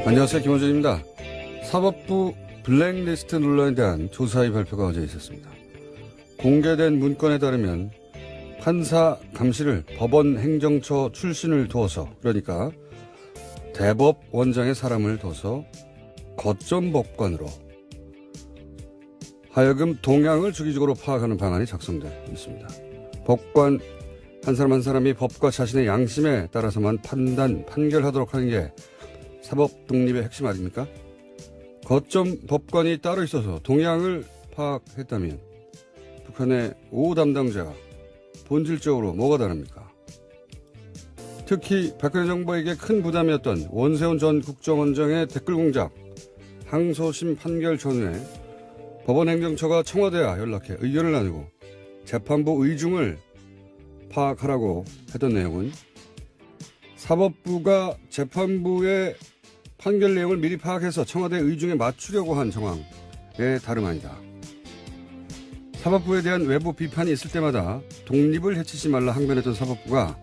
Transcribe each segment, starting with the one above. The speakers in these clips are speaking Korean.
안녕하세요. 김원준입니다. 사법부 블랙리스트 논란에 대한 조사의 발표가 어제 있었습니다. 공개된 문건에 따르면 판사 감시를 법원 행정처 출신을 두어서, 그러니까 대법원장의 사람을 둬서 거점 법관으로 하여금 동향을 주기적으로 파악하는 방안이 작성되어 있습니다. 법관 한 사람 한 사람이 법과 자신의 양심에 따라서만 판결하도록 하는 게 사법 독립의 핵심 아닙니까? 거점 법관이 따로 있어서 동향을 파악했다면 북한의 5 담당자가 본질적으로 뭐가 다릅니까? 특히 박근혜 정부에게 큰 부담이었던 원세훈 전 국정원장의 댓글 공작, 항소심 판결 전후에 법원 행정처가 청와대와 연락해 의견을 나누고 재판부 의중을 파악하라고 했던 내용은 사법부가 재판부의 판결 내용을 미리 파악해서 청와대 의중에 맞추려고 한 정황에 다름 아니다. 사법부에 대한 외부 비판이 있을 때마다 독립을 해치지 말라 항변했던 사법부가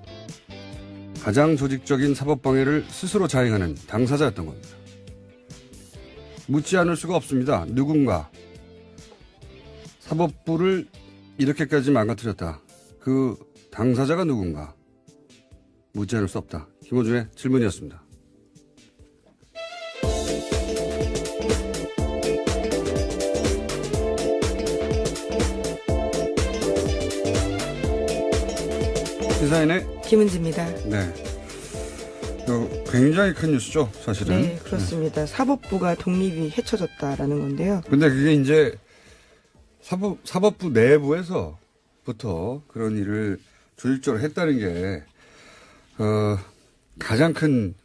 가장 조직적인 사법방해를 스스로 자행하는 당사자였던 겁니다. 묻지 않을 수가 없습니다. 누군가 사법부를 이렇게까지 망가뜨렸다. 그 당사자가 누군가 묻지 않을 수 없다. 김호준의 질문이었습니다. 시사인의 김은지입니다. 네. 굉장히 큰 뉴스죠, 사실은. 네, 그렇습니다. 사법부가 독립이 헤쳐졌다라는 건데요. 근데 그게 이제 사법부 내부에서부터 그런 일을 조직적으로 했다는 게, 가장 큰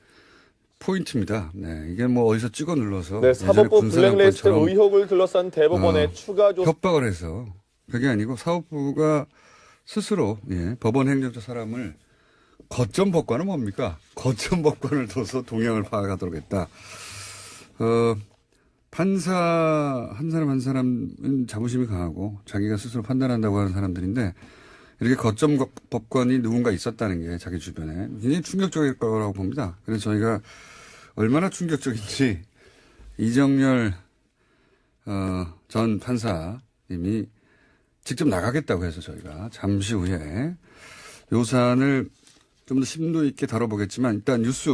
포인트입니다. 네. 이게 뭐 어디서 찍어 눌러서. 네, 사법부 블랙리스트 군사정권처럼 의혹을 둘러싼 대법원의 추가 조사. 협박을 해서 그게 아니고 사법부가 스스로 법원 행정처 사람을 거점 법관은 뭡니까? 거점 법관을 둬서 동향을 파악하도록 했다. 판사 한 사람 한 사람은 자부심이 강하고 자기가 스스로 판단한다고 하는 사람들인데 이렇게 거점 법관이 누군가 있었다는 게 자기 주변에 굉장히 충격적일 거라고 봅니다. 그래서 저희가 얼마나 충격적인지 이정열 전 판사님이 직접 나가겠다고 해서 저희가 잠시 후에 요 사안을 좀 더 심도 있게 다뤄보겠지만 일단 뉴스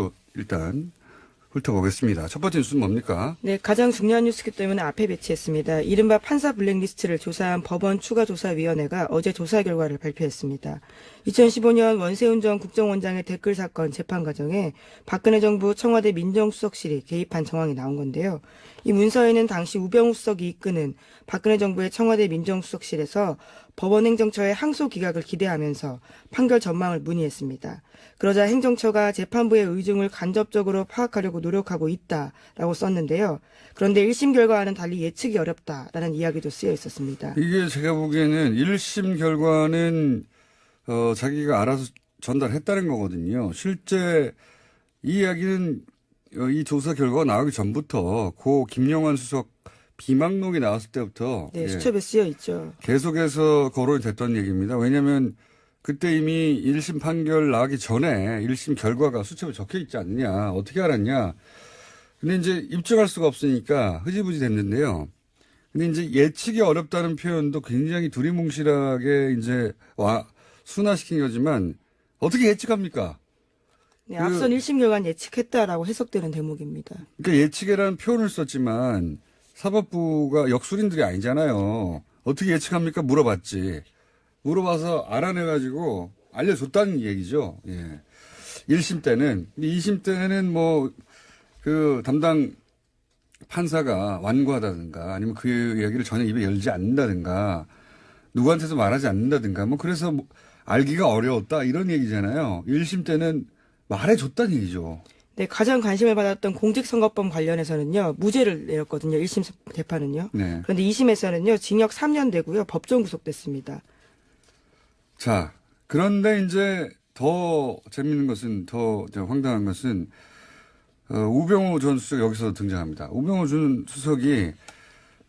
훑어보겠습니다. 첫 번째 뉴스는 뭡니까? 네, 가장 중요한 뉴스이기 때문에 앞에 배치했습니다. 이른바 판사 블랙리스트를 조사한 법원 추가조사위원회가 어제 조사 결과를 발표했습니다. 2015년 원세훈 전 국정원장의 댓글 사건 재판 과정에 박근혜 정부 청와대 민정수석실이 개입한 정황이 나온 건데요. 이 문서에는 당시 우병우 수석이 이끄는 박근혜 정부의 청와대 민정수석실에서 법원 행정처의 항소 기각을 기대하면서 판결 전망을 문의했습니다. 그러자 행정처가 재판부의 의중을 간접적으로 파악하려고 노력하고 있다라고 썼는데요. 그런데 1심 결과와는 달리 예측이 어렵다라는 이야기도 쓰여 있었습니다. 이게 제가 보기에는 1심 결과는 자기가 알아서 전달했다는 거거든요. 실제 이 이야기는 이 조사 결과가 나오기 전부터 고 김영환 수석 비망록이 나왔을 때부터 네, 수첩에 쓰여 있죠. 계속해서 거론이 됐던 얘기입니다. 왜냐하면 그때 이미 1심 판결 나기 전에 1심 결과가 수첩에 적혀 있지 않느냐. 어떻게 알았냐. 근데 이제 입증할 수가 없으니까 흐지부지 됐는데요. 근데 이제 예측이 어렵다는 표현도 굉장히 두리뭉실하게 이제 순화시킨 거지만 어떻게 예측합니까? 네, 앞선 1심 결과는 예측했다라고 해석되는 대목입니다. 그러니까 예측이라는 표현을 썼지만 사법부가 역술인들이 아니잖아요. 어떻게 예측합니까? 물어봤지. 물어봐서 알아내가지고 알려줬다는 얘기죠. 예. 1심 때는. 2심 때는 뭐, 담당 판사가 완고하다든가 아니면 그 이야기를 전혀 입에 열지 않는다든가 누구한테도 말하지 않는다든가 뭐 그래서 알기가 어려웠다 이런 얘기잖아요. 1심 때는 말해줬다는 얘기죠. 네, 가장 관심을 받았던 공직선거법 관련해서는요, 무죄를 내렸거든요. 1심 재판은요. 네. 그런데 2심에서는요, 징역 3년 되고요, 법정 구속됐습니다. 자, 그런데 이제 더 재밌는 것은, 더 황당한 것은, 우병우 전 수석 여기서 등장합니다. 우병우 전 수석이,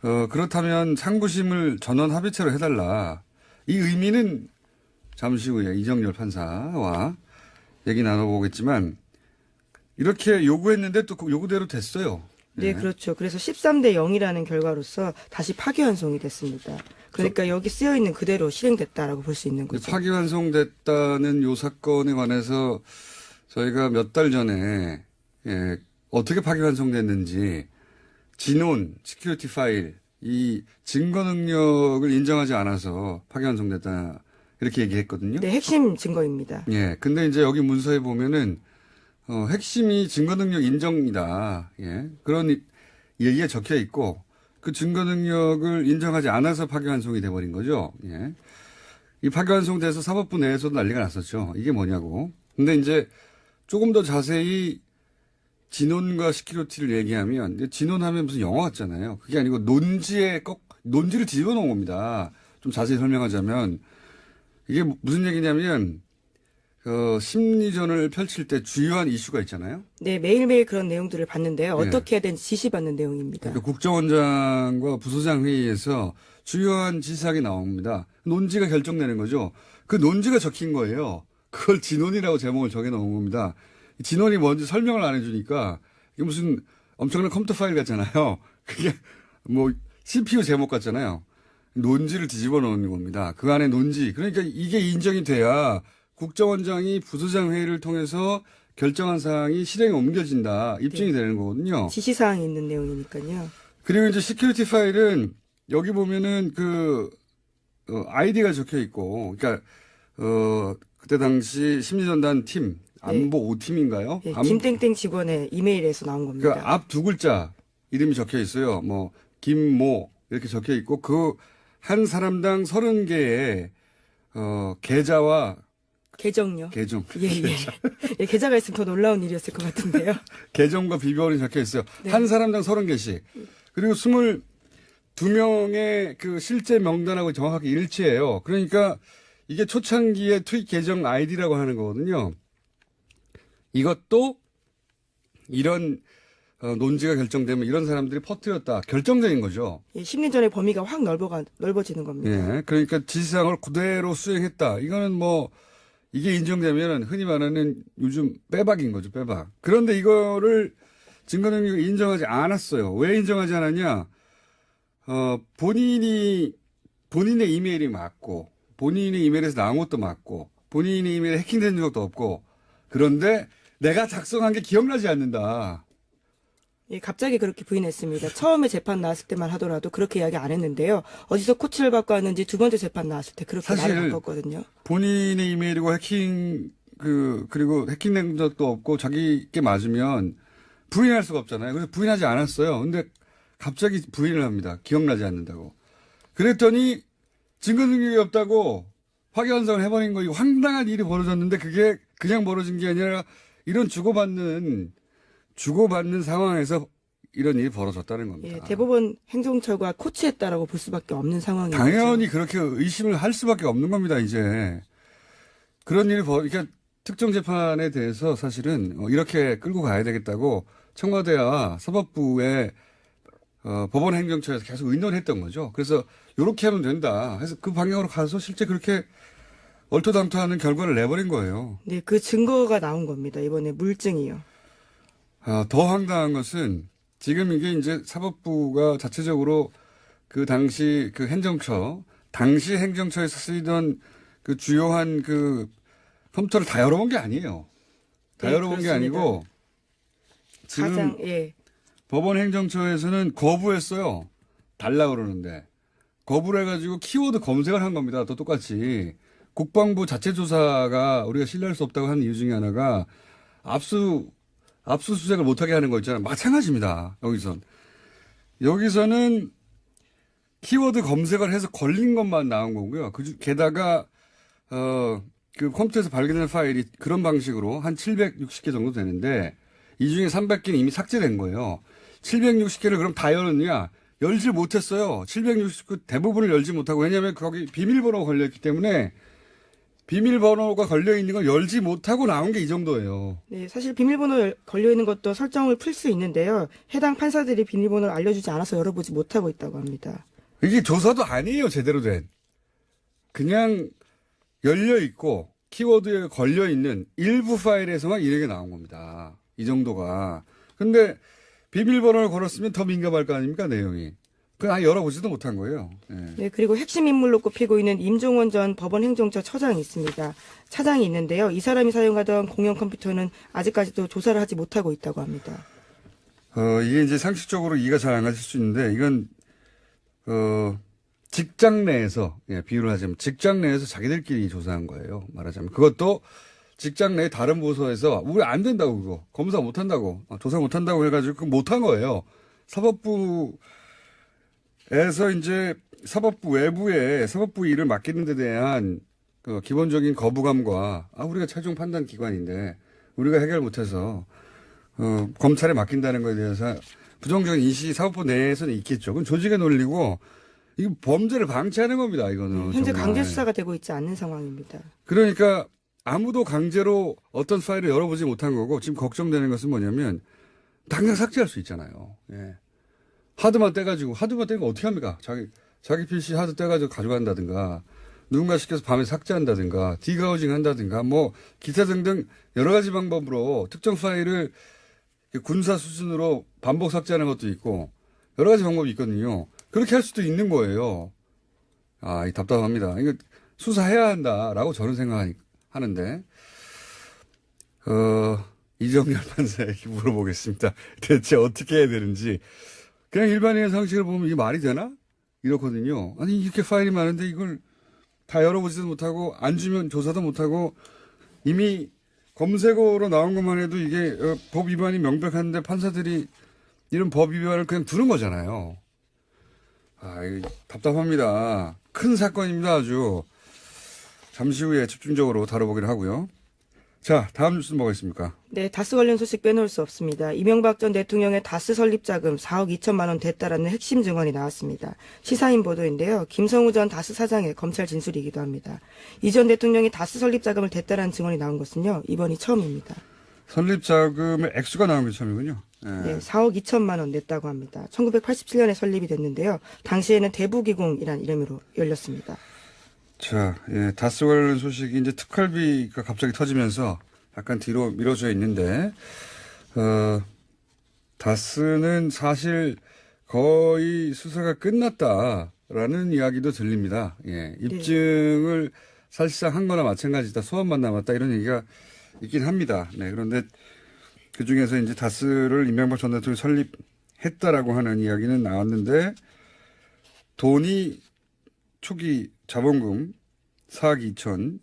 그렇다면 상부심을 전원 합의체로 해달라. 이 의미는 잠시 후에 이정열 판사와 얘기 나눠보겠지만, 이렇게 요구했는데 또 그 요구대로 됐어요. 네, 그렇죠. 그래서 13대 0이라는 결과로서 다시 파기환송이 됐습니다. 그러니까 여기 쓰여 있는 그대로 실행됐다라고 볼 수 있는 거죠. 파기환송됐다는 요 사건에 관해서 저희가 몇 달 전에 어떻게 파기환송됐는지 진원, 시큐리티 파일, 이 증거 능력을 인정하지 않아서 파기환송됐다 이렇게 얘기했거든요. 네, 핵심 증거입니다. 예. 근데 이제 여기 문서에 보면은 핵심이 증거 능력 인정이다. 예. 그런 얘기가 적혀 있고 그 증거 능력을 인정하지 않아서 파기환송이 돼버린 거죠. 예. 이 파기환송돼서 사법부 내에서도 난리가 났었죠. 이게 뭐냐고. 근데 이제 조금 더 자세히 진원과 시큐리티를 얘기하면 진원하면 무슨 영화 같잖아요. 그게 아니고 논지를 뒤집어 놓은 겁니다. 좀 자세히 설명하자면 이게 무슨 얘기냐면 심리전을 펼칠 때 주요한 이슈가 있잖아요. 네, 매일매일 그런 내용들을 봤는데요. 어떻게 해야 되는지 지시받는 내용입니다. 그러니까 국정원장과 부소장 회의에서 주요한 지시사항이 나옵니다. 논지가 결정되는 거죠. 그 논지가 적힌 거예요. 그걸 진원이라고 제목을 정해 놓은 겁니다. 진원이 뭔지 설명을 안 해주니까 이게 무슨 엄청난 컴퓨터 파일 같잖아요. 그게 뭐 CPU 제목 같잖아요. 논지를 뒤집어 놓은 겁니다. 그 안에 논지. 그러니까 이게 인정이 돼야 국정원장이 부소장 회의를 통해서 결정한 사항이 실행에 옮겨진다. 입증이 되는 거거든요. 지시사항이 있는 내용이니까요. 그리고 이제 시큐리티 파일은 여기 보면은 아이디가 적혀 있고, 그러니까, 그때 당시 심리전단 팀, 안보 5팀인가요? 네, 김땡땡 직원의 이메일에서 나온 겁니다. 그러니까 앞 두 글자 이름이 적혀 있어요. 뭐, 김모, 이렇게 적혀 있고, 그 한 사람당 30개의, 계좌와 계정요. 계정. 예. 예, 계좌가 있으면 더 놀라운 일이었을 것 같은데요. 계정과 비번이 적혀 있어요. 네. 한 사람당 30개씩. 그리고 22명의 그 실제 명단하고 정확하게 일치해요. 그러니까 이게 초창기의 트윗 계정 아이디라고 하는 거거든요. 이것도 이런 논지가 결정되면 이런 사람들이 퍼뜨렸다. 결정적인 거죠. 예, 심리전의 범위가 확 넓어지는 겁니다. 예. 그러니까 지시사항을 그대로 수행했다. 이거는 뭐 이게 인정되면 흔히 말하는 요즘 빼박인 거죠. 빼박. 그런데 이거를 증거 능력을 인정하지 않았어요. 왜 인정하지 않았냐? 본인의 이메일이 맞고 본인의 이메일에서 나온 것도 맞고 본인의 이메일에 해킹된 적도 없고 그런데 내가 작성한 게 기억나지 않는다. 예, 갑자기 그렇게 부인했습니다. 처음에 재판 나왔을 때만 하더라도 그렇게 이야기 안 했는데요. 어디서 코치를 받고 왔는지 두 번째 재판 나왔을 때 그렇게 말을 바꿨거든요. 본인의 이메일이고 그리고 해킹된 적도 없고 자기께 맞으면 부인할 수가 없잖아요. 그래서 부인하지 않았어요. 근데 갑자기 부인을 합니다. 기억나지 않는다고. 그랬더니 증거 능력이 없다고 파기환송을 해버린 거, 이거 황당한 일이 벌어졌는데 그게 그냥 벌어진 게 아니라 이런 주고받는 상황에서 이런 일이 벌어졌다는 겁니다. 예, 대법원 행정처가 코치했다라고 볼 수밖에 없는 상황이죠. 당연히 그렇게 의심을 할 수밖에 없는 겁니다, 이제. 그런 일이 그러니까 특정 재판에 대해서 사실은 이렇게 끌고 가야 되겠다고 청와대와 사법부의 법원 행정처에서 계속 의논했던 거죠. 그래서 이렇게 하면 된다 해서 그 방향으로 가서 실제 그렇게 얼토당토하는 결과를 내버린 거예요. 네, 그 증거가 나온 겁니다. 이번에 물증이요. 더 황당한 것은 지금 이게 이제 사법부가 자체적으로 그 당시 당시 행정처에서 쓰이던 그 주요한 그 컴퓨터를 다 열어본 게 아니에요. 다 네, 열어본 게 그렇습니다. 아니고 지금 법원 행정처에서는 거부했어요. 달라 그러는데. 거부를 해가지고 키워드 검색을 한 겁니다. 또 똑같이. 국방부 자체 조사가 우리가 신뢰할 수 없다고 하는 이유 중에 하나가 압수수색을 못하게 하는 거 있잖아요. 마찬가지입니다. 여기서는 키워드 검색을 해서 걸린 것만 나온 거고요. 게다가 그 컴퓨터에서 발견된 파일이 그런 방식으로 한 760개 정도 되는데 이 중에 300개는 이미 삭제된 거예요. 760개를 그럼 다 열었냐? 열지 못했어요. 760개 대부분을 열지 못하고, 왜냐하면 거기 비밀번호가 걸려있기 때문에 비밀번호가 걸려있는 걸 열지 못하고 나온 게 이 정도예요. 네, 사실 비밀번호 걸려있는 것도 설정을 풀 수 있는데요. 해당 판사들이 비밀번호를 알려주지 않아서 열어보지 못하고 있다고 합니다. 이게 조사도 아니에요, 제대로 된. 그냥 열려있고 키워드에 걸려있는 일부 파일에서만 이렇게 나온 겁니다. 이 정도가. 근데 비밀번호를 걸었으면 더 민감할 거 아닙니까, 내용이. 그걸 아예 열어보지도 못한 거예요. 예. 네, 그리고 핵심 인물로 꼽히고 있는 임종원 전 법원행정처 처장이 있습니다. 차장이 있는데요. 이 사람이 사용하던 공용 컴퓨터는 아직까지도 조사를 하지 못하고 있다고 합니다. 이게 이제 상식적으로 이해가 잘 안 가실 수 있는데, 이건, 직장 내에서, 예, 비유를 하자면, 직장 내에서 자기들끼리 조사한 거예요. 말하자면. 그것도 직장 내 다른 부서에서, 우리 안 된다고, 그거. 검사 못 한다고, 조사 못 한다고 해가지고, 그거 못 한 거예요. 사법부에서 이제, 사법부 외부에 사법부 일을 맡기는 데 대한 그 기본적인 거부감과, 우리가 최종 판단 기관인데, 우리가 해결 못해서, 검찰에 맡긴다는 것에 대해서 부정적인 인식이 사법부 내에서는 있겠죠. 그건 조직의 논리고, 이거 범죄를 방치하는 겁니다, 이거는. 현재 정말. 강제 수사가 되고 있지 않는 상황입니다. 그러니까 아무도 강제로 어떤 파일을 열어보지 못한 거고, 지금 걱정되는 것은 뭐냐면, 당장 삭제할 수 있잖아요. 예. 하드만 떼가지고, 하드만 떼면 어떻게 합니까? 자기 PC 하드 떼가지고 가져간다든가, 누군가 시켜서 밤에 삭제한다든가, 디가우징 한다든가, 뭐, 기타 등등 여러 가지 방법으로 특정 파일을 군사 수준으로 반복 삭제하는 것도 있고, 여러 가지 방법이 있거든요. 그렇게 할 수도 있는 거예요. 이 답답합니다. 이거 수사해야 한다라고 저는 생각하는데, 이정열 판사에게 물어보겠습니다. 대체 어떻게 해야 되는지. 그냥 일반인의 상식을 보면 이게 말이 되나? 이렇거든요. 아니, 이렇게 파일이 많은데 이걸 다 열어보지도 못하고, 안 주면 조사도 못하고, 이미 검색어로 나온 것만 해도 이게 법 위반이 명백한데 판사들이 이런 법 위반을 그냥 두는 거잖아요. 이거 답답합니다. 큰 사건입니다, 아주. 잠시 후에 집중적으로 다뤄보기로 하고요. 자, 다음 뉴스는 뭐가 있습니까? 네, 다스 관련 소식 빼놓을 수 없습니다. 이명박 전 대통령의 다스 설립 자금 4억 2천만 원 됐다라는 핵심 증언이 나왔습니다. 시사인 보도인데요. 김성우 전 다스 사장의 검찰 진술이기도 합니다. 이 전 대통령이 다스 설립 자금을 댔다라는 증언이 나온 것은요, 이번이 처음입니다. 설립 자금의 액수가 나온 게 처음이군요. 네, 4억 2천만 원 냈다고 합니다. 1987년에 설립이 됐는데요. 당시에는 대부기공이라는 이름으로 열렸습니다. 자, 예, 다스 관련 소식이 이제 특활비가 갑자기 터지면서 약간 뒤로 미뤄져 있는데, 다스는 사실 거의 수사가 끝났다라는 이야기도 들립니다. 예, 입증을 사실상 한 거나 마찬가지다. 소환만 남았다. 이런 얘기가 있긴 합니다. 네, 그런데 그 중에서 이제 다스를 이명박 전 대통령이 설립했다라고 하는 이야기는 나왔는데, 돈이 초기 자본금 4억 2천이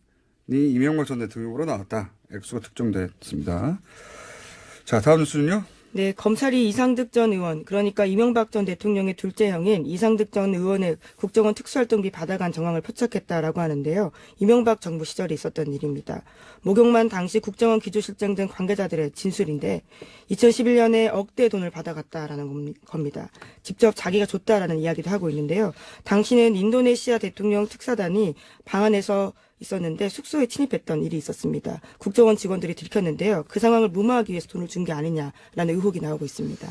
이명박 전 대통령으로 나왔다. 액수가 특정됐습니다. 자, 다음 뉴스는요? 네, 검찰이 이상득 전 의원, 그러니까 이명박 전 대통령의 둘째 형인 이상득 전 의원의 국정원 특수활동비 받아간 정황을 포착했다라고 하는데요. 이명박 정부 시절에 있었던 일입니다. 목욕만 당시 국정원 기조실장 등 관계자들의 진술인데 2011년에 억대 돈을 받아갔다라는 겁니다. 직접 자기가 줬다라는 이야기도 하고 있는데요. 당시는 인도네시아 대통령 특사단이 방 안에서 있었는데 숙소에 침입했던 일이 있었습니다. 국정원 직원들이 들켰는데요. 그 상황을 무마하기 위해서 돈을 준 게 아니냐라는 의혹이 나오고 있습니다.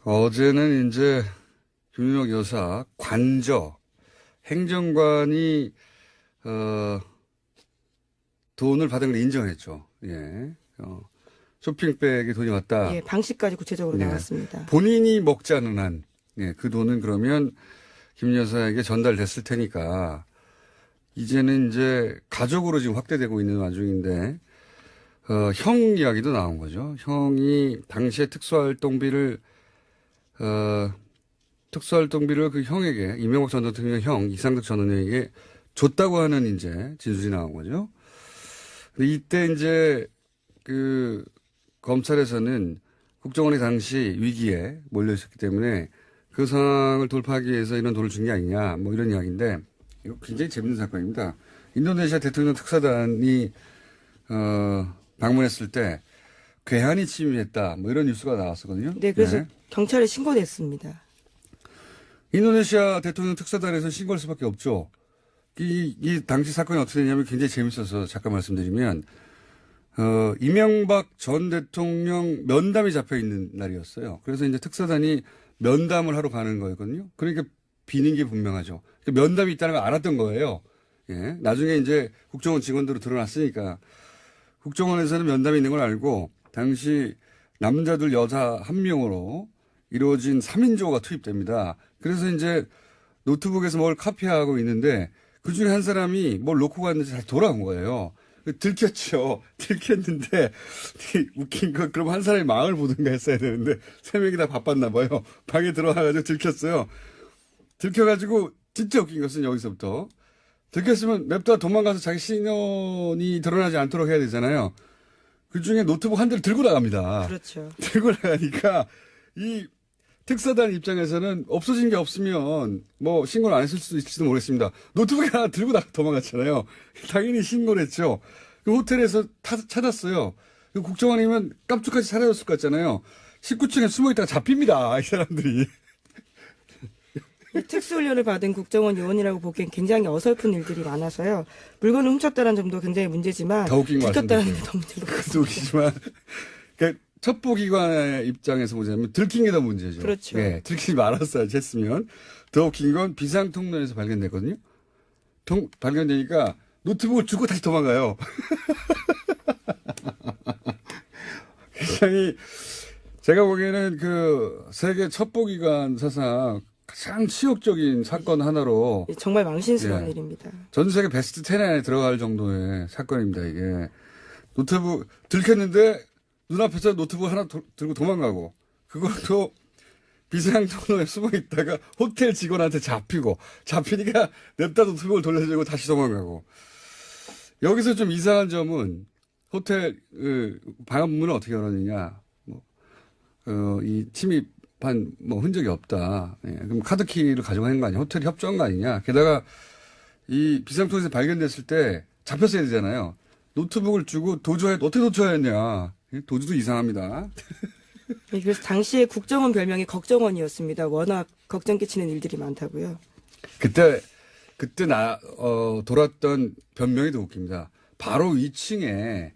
어제는 이제 김윤옥 여사 관저 행정관이 돈을 받은 걸 인정했죠. 예. 쇼핑백에 돈이 왔다. 예, 방식까지 구체적으로 예. 나왔습니다. 본인이 먹지 않은 한, 예, 그 돈은 그러면 김 여사에게 전달됐을 테니까 이제는 이제 가족으로 지금 확대되고 있는 와중인데, 형 이야기도 나온 거죠. 형이 당시에 특수활동비를 그 형에게, 이명박 전 대통령 형, 이상득 전 의원에게 줬다고 하는 이제 진술이 나온 거죠. 근데 이때 이제 그 검찰에서는 국정원이 당시 위기에 몰려 있었기 때문에 그 상황을 돌파하기 위해서 이런 돈을 준 게 아니냐, 뭐 이런 이야기인데, 이거 굉장히 재밌는 사건입니다. 인도네시아 대통령 특사단이 방문했을 때 괴한이 침입했다, 뭐 이런 뉴스가 나왔었거든요. 네, 그래서 경찰에 신고됐습니다. 인도네시아 대통령 특사단에서 신고할 수밖에 없죠. 이 당시 사건이 어떻게 되냐면 굉장히 재밌어서 잠깐 말씀드리면, 이명박 전 대통령 면담이 잡혀 있는 날이었어요. 그래서 이제 특사단이 면담을 하러 가는 거였거든요. 그러니까 비는 게 분명하죠. 면담이 있다는 걸 알았던 거예요. 예. 나중에 이제 국정원 직원들로 드러났으니까 국정원에서는 면담이 있는 걸 알고 당시 남자들 여자 한 명으로 이루어진 3인조가 투입됩니다. 그래서 이제 노트북에서 뭘 카피하고 있는데 그중에 한 사람이 뭘 놓고 갔는지 다시 돌아온 거예요. 들켰죠. 들켰는데 웃긴 건 그럼 한 사람이 망을 보든가 했어야 되는데 3명이 다 바빴나 봐요. 방에 들어와가지고 들켰어요. 들켜가지고 진짜 웃긴 것은 여기서부터 들켰으면 냅다 도망가서 자기 신원이 드러나지 않도록 해야 되잖아요. 그중에 노트북 한 대를 들고 나갑니다. 그렇죠. 들고 나가니까 이 특사단 입장에서는 없어진 게 없으면 뭐 신고를 안 했을 수도 있을지도 모르겠습니다. 노트북 하나 들고 도망갔잖아요. 당연히 신고를 했죠. 그 호텔에서 찾았어요. 그 국정원이면 깜짝같이 사라졌을 것 같잖아요. 19층에 숨어 있다가 잡힙니다. 이 사람들이. 이 특수훈련을 받은 국정원 요원이라고 보기엔 굉장히 어설픈 일들이 많아서요. 물건을 훔쳤다는 점도 굉장히 문제지만 더 웃긴 거 들켰다는 말씀드릴게요. 게 더 문제로 그것도 웃기지만 그러니까 첩보기관의 입장에서 보자면 들킨 게 더 문제죠. 그렇죠. 예, 들키지 말았어야지 했으면. 더 웃긴 건 비상통로에서 발견됐거든요. 발견되니까 노트북을 주고 다시 도망가요. 굉장히 제가 보기에는 그 세계 첩보기관 사상 가장 치욕적인 사건 하나로 정말 망신스러운 예. 일입니다. 전 세계 베스트 10 안에 들어갈 정도의 사건입니다, 이게. 노트북 들켰는데 눈앞에서 노트북 하나 들고 도망가고 그것도 비상통로에 숨어 있다가 호텔 직원한테 잡히니까 냅다 노트북을 돌려주고 다시 도망가고. 여기서 좀 이상한 점은 호텔 방문을 어떻게 열었느냐. 이 침입한 뭐 흔적이 없다. 예, 그럼 카드키를 가져가는 거 아니야? 호텔이 협조한 거 아니냐? 게다가 이 비상통로에서 발견됐을 때 잡혔어야 되잖아요. 노트북을 주고 어떻게 도주하였냐? 도주도 이상합니다. 네, 그래서 당시에 국정원 별명이 걱정원이었습니다. 워낙 걱정 끼치는 일들이 많다고요. 그때 돌았던 변명이 더 웃깁니다. 바로 2층에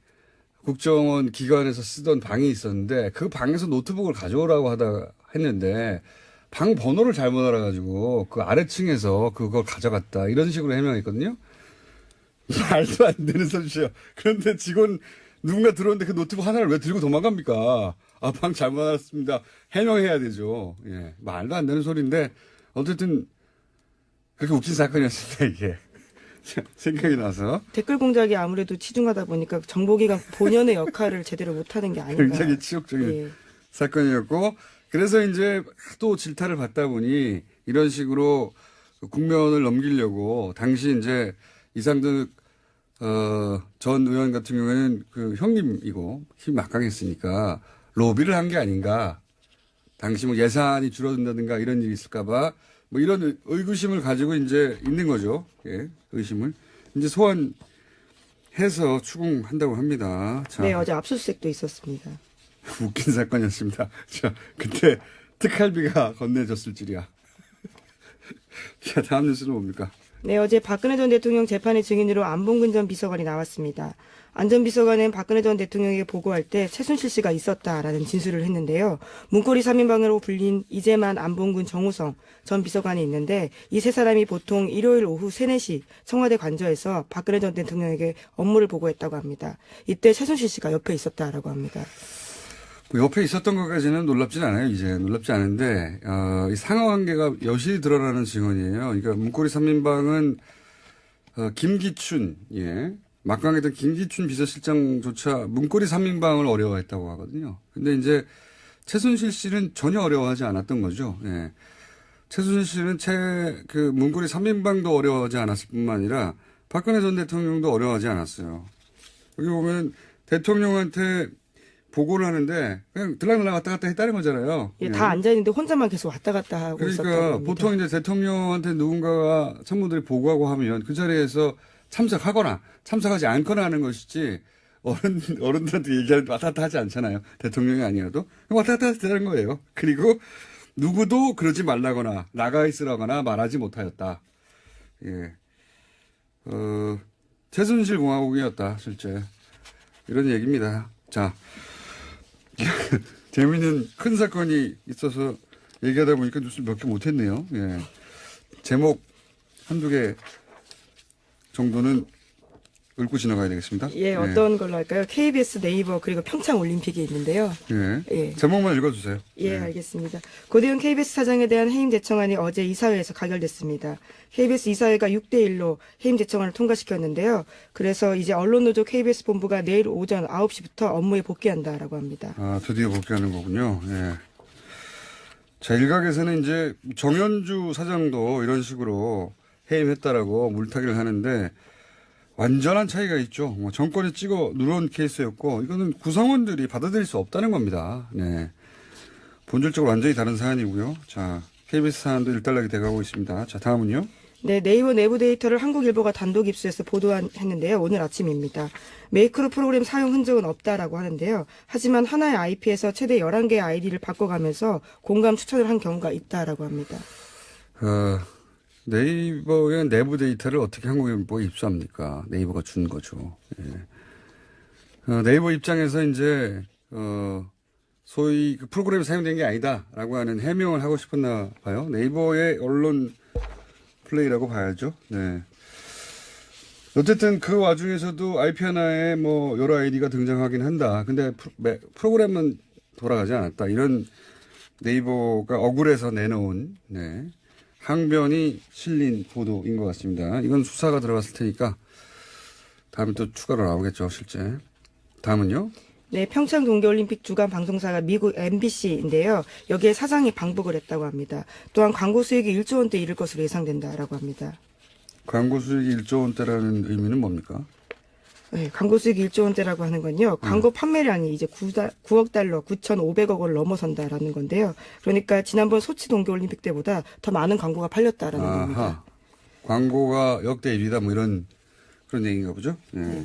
국정원 기관에서 쓰던 방이 있었는데 그 방에서 노트북을 가져오라고 했는데 방 번호를 잘못 알아가지고 그 아래층에서 그걸 가져갔다. 이런 식으로 해명했거든요. 말도 안 되는 소리죠. 그런데 직원 누군가 들어오는데 그 노트북 하나를 왜 들고 도망갑니까? 아, 방 잘못 알았습니다. 해명해야 되죠. 예. 말도 안 되는 소리인데 어쨌든 그렇게 웃긴 사건이었습니다, 이게. 생각이 나서. 댓글 공작이 아무래도 치중하다 보니까 정보기관 본연의 역할을 제대로 못하는 게 아닌가. 굉장히 치욕적인 예. 사건이었고, 그래서 이제 또 질타를 받다 보니 이런 식으로 국면을 넘기려고 당시 이제 이상득 전 의원 같은 경우에는 그 형님이고 힘 막강했으니까 로비를 한 게 아닌가. 당시 뭐 예산이 줄어든다든가 이런 일이 있을까봐 뭐 이런 의구심을 가지고 이제 있는 거죠. 예, 의심을. 이제 소환해서 추궁한다고 합니다. 자, 네, 어제 압수수색도 있었습니다. 웃긴 사건이었습니다. 자, 그때 특활비가 건네졌을 줄이야. 자, 다음 뉴스는 뭡니까? 네, 어제 박근혜 전 대통령 재판의 증인으로 안봉근 전 비서관이 나왔습니다. 안 전 비서관은 박근혜 전 대통령에게 보고할 때 최순실 씨가 있었다라는 진술을 했는데요. 문고리 3인방으로 불린 이재만, 안봉근, 정우성 전 비서관이 있는데 이 세 사람이 보통 일요일 오후 3, 4시 청와대 관저에서 박근혜 전 대통령에게 업무를 보고했다고 합니다. 이때 최순실 씨가 옆에 있었다라고 합니다. 옆에 있었던 것까지는 놀랍진 않아요. 이제 놀랍지 않은데 이 상하관계가 여실히 드러나는 증언이에요. 그러니까 문고리 3인방은 김기춘, 예, 막강했던 김기춘 비서실장조차 문고리 3인방을 어려워했다고 하거든요. 근데 이제 최순실 씨는 전혀 어려워하지 않았던 거죠. 예. 최순실 씨는 그 문고리 3인방도 어려워하지 않았을 뿐만 아니라 박근혜 전 대통령도 어려워하지 않았어요. 여기 보면 대통령한테 보고를 하는데 그냥 들락날락 왔다 갔다 했다는 거잖아요. 예, 다 앉아있는데 혼자만 계속 왔다 갔다 하고 있었다고 그러니까 합니다. 보통 이제 대통령한테 누군가가 참모들이 보고하고 하면 그 자리에서 참석하거나 참석하지 않거나 하는 것이지 어른들한테 얘기하는 왔다 갔다 하지 않잖아요. 대통령이 아니어도 왔다 갔다 하는 거예요. 그리고 누구도 그러지 말라거나 나가 있으라거나 말하지 못하였다. 예, 최순실 공화국이었다 실제 이런 얘기입니다. 자. 재미있는 큰 사건이 있어서 얘기하다 보니까 뉴스 몇 개 못했네요. 예. 제목 한두 개 정도는 읊고 지나가야 되겠습니다. 예, 어떤 걸로 할까요? KBS 네이버 그리고 평창 올림픽이 있는데요. 예. 예. 제목만 읽어주세요. 예, 알겠습니다. 고대훈 KBS 사장에 대한 해임 제청안이 어제 이사회에서 가결됐습니다. KBS 이사회가 6대1로 해임 제청안을 통과시켰는데요. 그래서 이제 언론노조 KBS 본부가 내일 오전 9시부터 업무에 복귀한다라고 합니다. 아, 드디어 복귀하는 거군요. 예. 자, 일각에서는 이제 정현주 사장도 이런 식으로 해임했다라고 물타기를 하는데 완전한 차이가 있죠. 뭐 정권이 찍어 누른 케이스였고 이거는 구성원들이 받아들일 수 없다는 겁니다. 네. 본질적으로 완전히 다른 사안이고요. 자, KBS 사안도 일단락이 돼가고 있습니다. 자, 다음은요. 네, 네이버 내부 데이터를 한국일보가 단독 입수해서 보도했는데요. 오늘 아침입니다. 메이크로 프로그램 사용 흔적은 없다라고 하는데요. 하지만 하나의 IP에서 최대 11개의 아이디를 바꿔가면서 공감 추천을 한 경우가 있다라고 합니다. 네이버의 내부 데이터를 어떻게 한국일보에 입수합니까? 네이버가 준 거죠. 예. 네이버 입장에서 이제 소위 그 프로그램이 사용된 게 아니다라고 하는 해명을 하고 싶었나 봐요. 네이버의 언론 플레이라고 봐야죠. 네. 어쨌든 그 와중에서도 IP 하나에 뭐 여러 아이디가 등장하긴 한다. 근데 프로그램은 돌아가지 않았다. 이런 네이버가 억울해서 내놓은 항변이 실린 보도인 것 같습니다. 이건 수사가 들어갔을 테니까 다음에 또 추가로 나오겠죠, 실제. 다음은요? 네, 평창 동계올림픽 주간 방송사가 미국 MBC인데요. 여기에 사장이 방북을 했다고 합니다. 또한 광고 수익이 1조 원대 이를 것으로 예상된다라고 합니다. 광고 수익이 1조 원대라는 의미는 뭡니까? 네, 광고 수익이 1조 원대라고 하는 건요. 광고 판매량이 이제 9억 달러, 9,500억 원을 넘어선다라는 건데요. 그러니까 지난번 소치 동계올림픽 때보다 더 많은 광고가 팔렸다라는 겁니다. 광고가 역대 1위다 뭐 이런 그런 얘기인가 보죠? 네.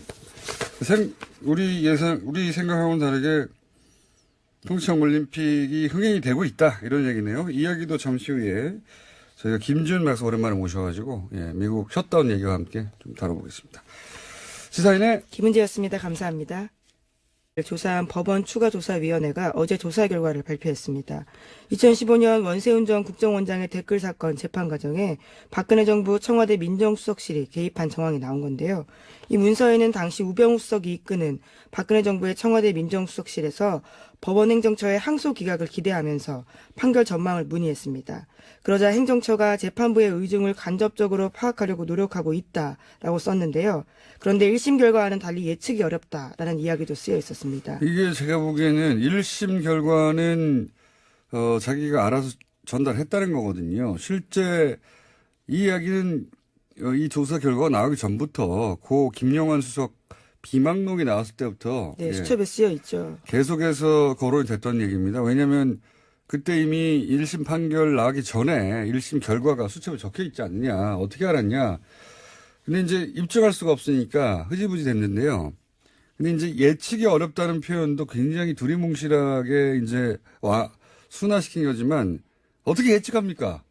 우리 생각하고는 다르게 평창 올림픽이 흥행이 되고 있다 이런 얘기네요. 이야기도 잠시 후에 저희가 김준 박사 오랜만에 모셔가지고 미국 셧다운 얘기와 함께 좀 다뤄보겠습니다. 시사인의 김은지였습니다. 감사합니다. 조사한 법원 추가조사위원회가 어제 조사 결과를 발표했습니다. 2015년 원세훈 전 국정원장의 댓글 사건 재판 과정에 박근혜 정부 청와대 민정수석실이 개입한 정황이 나온 건데요. 이 문서에는 당시 우병우 수석이 이끄는 박근혜 정부의 청와대 민정수석실에서 법원 행정처의 항소 기각을 기대하면서 판결 전망을 문의했습니다. 그러자 행정처가 재판부의 의중을 간접적으로 파악하려고 노력하고 있다라고 썼는데요. 그런데 1심 결과와는 달리 예측이 어렵다라는 이야기도 쓰여 있었습니다. 이게 제가 보기에는 1심 결과는 자기가 알아서 전달했다는 거거든요. 실제 이 이야기는 이 조사 결과가 나오기 전부터 고 김영환 수석 비망록이 나왔을 때부터 수첩에 쓰여 있죠. 계속해서 거론이 됐던 얘기입니다. 왜냐하면 그때 이미 1심 판결 나기 전에 1심 결과가 수첩에 적혀 있지 않느냐. 어떻게 알았냐. 근데 이제 입증할 수가 없으니까 흐지부지 됐는데요. 근데 이제 예측이 어렵다는 표현도 굉장히 두리뭉실하게 이제 순화시킨 거지만 어떻게 예측합니까?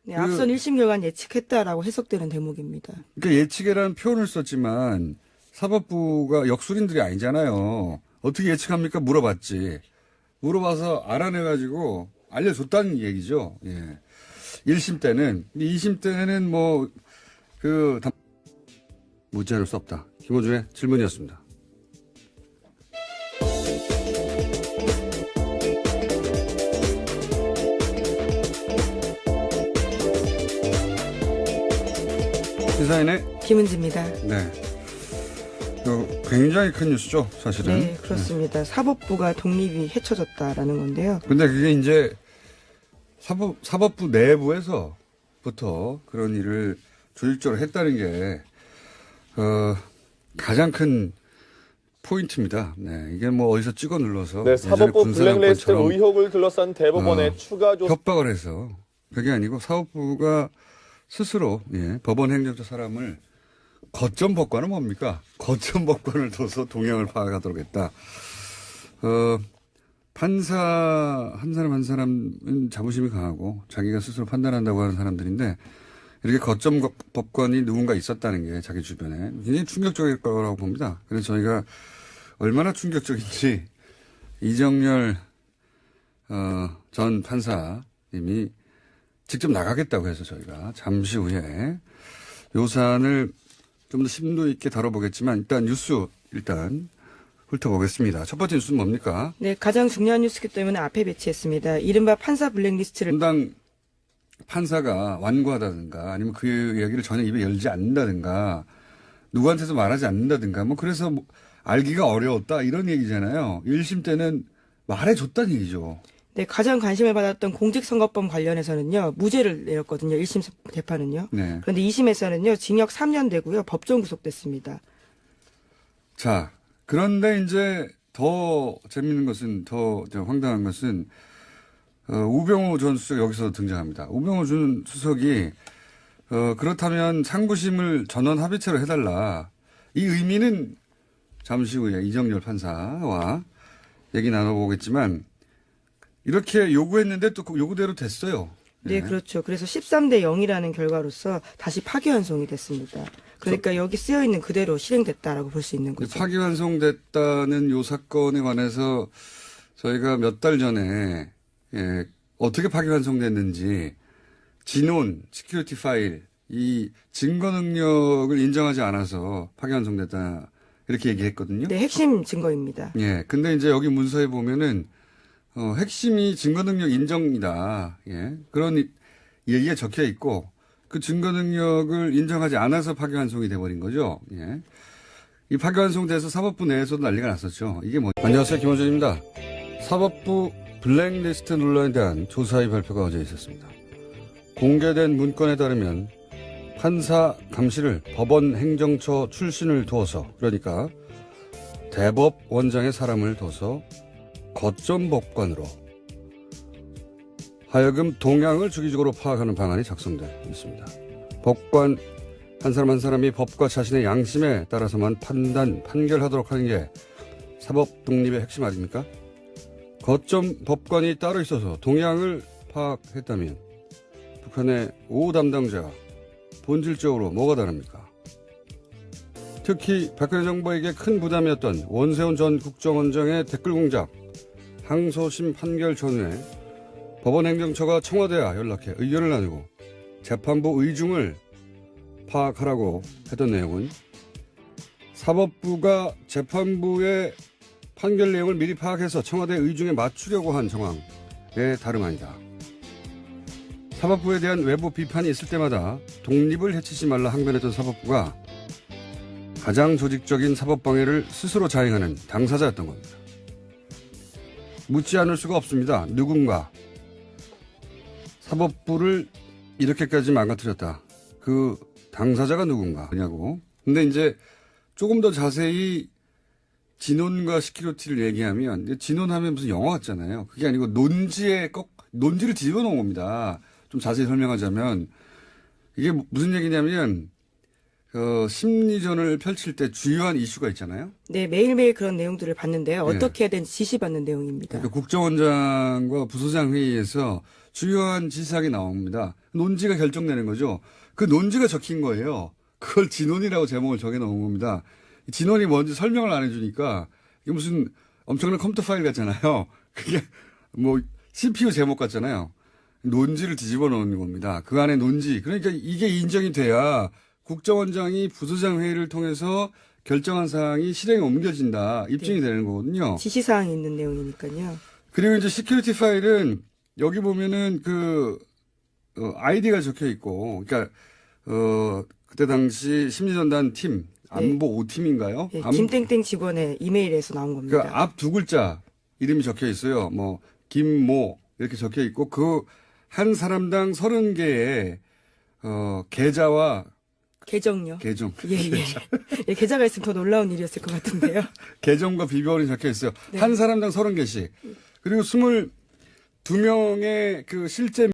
네, 앞선 1심 결과는 예측했다라고 해석되는 대목입니다. 그러니까 예측이라는 표현을 썼지만 사법부가 역술인들이 아니잖아요. 어떻게 예측합니까? 물어봤지. 물어봐서 알아내가지고 알려줬다는 얘기죠. 예. 1심 때는. 2심 때는 무죄할 수 없다. 김호준의 질문이었습니다. 시사인의 김은지입니다. 네. 굉장히 큰 뉴스죠, 사실은. 네, 그렇습니다. 사법부가 독립이 헤쳐졌다라는 건데요. 근데 그게 이제 사법부 내부에서부터 그런 일을 조직적으로 했다는 게, 가장 큰 포인트입니다. 네. 이게 뭐 어디서 찍어 눌러서. 네, 사법부 블랙리스트 군사정권처럼 의혹을 둘러싼 대법원의 추가 조사. 협박을 해서. 그게 아니고 사법부가 스스로, 법원 행정처 사람을 거점 법관은 뭡니까? 거점 법관을 둬서 동향을 파악하도록 했다. 판사 한 사람 한 사람은 자부심이 강하고 자기가 스스로 판단한다고 하는 사람들인데 이렇게 거점 법관이 누군가 있었다는 게 자기 주변에 굉장히 충격적일 거라고 봅니다. 그래서 저희가 얼마나 충격적인지 이정열 전 판사님이 직접 나가겠다고 해서 저희가 잠시 후에 요 사안을 좀 더 심도 있게 다뤄보겠지만 일단 뉴스 훑어보겠습니다. 첫 번째 뉴스는 뭡니까? 네, 가장 중요한 뉴스이기 때문에 앞에 배치했습니다. 이른바 판사 블랙리스트를 분당 판사가 완고하다든가 아니면 그 이야기를 전혀 입에 열지 않는다든가 누구한테도 말하지 않는다든가 뭐 그래서 뭐 알기가 어려웠다 이런 얘기잖아요. 1심 때는 말해줬다는 얘기죠. 네, 가장 관심을 받았던 공직선거법 관련해서는요, 무죄를 내렸거든요. 1심 재판은요. 네. 그런데 2심에서는요, 징역 3년 되고요, 법정 구속됐습니다. 자, 그런데 이제 더 재밌는 것은 더 황당한 것은 우병우 전 수석 여기서 등장합니다. 우병우 전 수석이 그렇다면 상부심을 전원 합의체로 해달라. 이 의미는 잠시 후에 이정열 판사와 얘기 나눠보겠지만 이렇게 요구했는데 또 그 요구대로 됐어요. 네, 그렇죠. 그래서 13대 0이라는 결과로서 다시 파기환송이 됐습니다. 그러니까 여기 쓰여 있는 그대로 실행됐다라고 볼 수 있는 거죠. 파기환송됐다는 요 사건에 관해서 저희가 몇 달 전에 어떻게 파기환송됐는지 진원, 시큐리티 파일, 이 증거 능력을 인정하지 않아서 파기환송됐다 이렇게 얘기했거든요. 네, 핵심 증거입니다. 예. 근데 이제 여기 문서에 보면은 핵심이 증거 능력 인정이다. 예. 그런 얘기가 적혀 있고 그 증거 능력을 인정하지 않아서 파기환송이 돼버린 거죠. 예. 이 파기환송돼서 사법부 내에서도 난리가 났었죠. 이게 뭐? 안녕하세요, 김원준입니다. 사법부 블랙리스트 논란에 대한 조사의 발표가 어제 있었습니다. 공개된 문건에 따르면 판사 감시를 법원 행정처 출신을 두어서 그러니까 대법원장의 사람을 둬서 거점 법관으로 하여금 동향을 주기적으로 파악하는 방안이 작성돼 있습니다. 법관 한 사람 한 사람이 법과 자신의 양심에 따라서만 판결하도록 하는 게 사법 독립의 핵심 아닙니까? 거점 법관이 따로 있어서 동향을 파악했다면 북한의 5 담당자가 본질적으로 뭐가 다릅니까? 특히 박근혜 정부에게 큰 부담이었던 원세훈 전 국정원장의 댓글 공작, 항소심 판결 전후에 법원 행정처가 청와대와 연락해 의견을 나누고 재판부 의중을 파악하라고 했던 내용은 사법부가 재판부의 판결 내용을 미리 파악해서 청와대 의중에 맞추려고 한 정황에 다름 아니다. 사법부에 대한 외부 비판이 있을 때마다 독립을 해치지 말라 항변했던 사법부가 가장 조직적인 사법방해를 스스로 자행하는 당사자였던 겁니다. 묻지 않을 수가 없습니다. 누군가 사법부를 이렇게까지 망가뜨렸다. 그 당사자가 누군가냐고. 근데 이제 조금 더 자세히 진원과 시큐리티를 얘기하면 진원하면 무슨 영화 같잖아요. 그게 아니고 논지를 뒤집어 놓은 겁니다. 좀 자세히 설명하자면 이게 무슨 얘기냐면 심리전을 펼칠 때 주요한 이슈가 있잖아요. 네, 매일매일 그런 내용들을 봤는데요. 어떻게 해야 되는지 지시받는 내용입니다. 그러니까 국정원장과 부소장 회의에서 주요한 지시사항이 나옵니다. 논지가 결정되는 거죠. 그 논지가 적힌 거예요. 그걸 진원이라고 제목을 정해 놓은 겁니다. 진원이 뭔지 설명을 안 해주니까 이게 무슨 엄청난 컴퓨터 파일 같잖아요. 그게 뭐 CPU 제목 같잖아요. 논지를 뒤집어 놓은 겁니다. 그 안에 논지. 그러니까 이게 인정이 돼야 국정원장이 부소장 회의를 통해서 결정한 사항이 실행에 옮겨진다. 입증이 되는 거거든요. 지시사항이 있는 내용이니까요. 그리고 이제 시큐리티 파일은 여기 보면은 아이디가 적혀 있고, 그러니까, 그때 당시 심리전단 팀, 안보 5팀인가요? 네, 김땡땡 직원의 이메일에서 나온 겁니다. 그러니까 앞 두 글자 이름이 적혀 있어요. 뭐, 김모, 이렇게 적혀 있고, 그 한 사람당 30개의, 계좌와 계정요. 계정. 예. 예, 계좌가 있으면 더 놀라운 일이었을 것 같은데요. 계정과 비번이 적혀 있어요. 네. 한 사람당 30개씩. 그리고 22명의 그 실제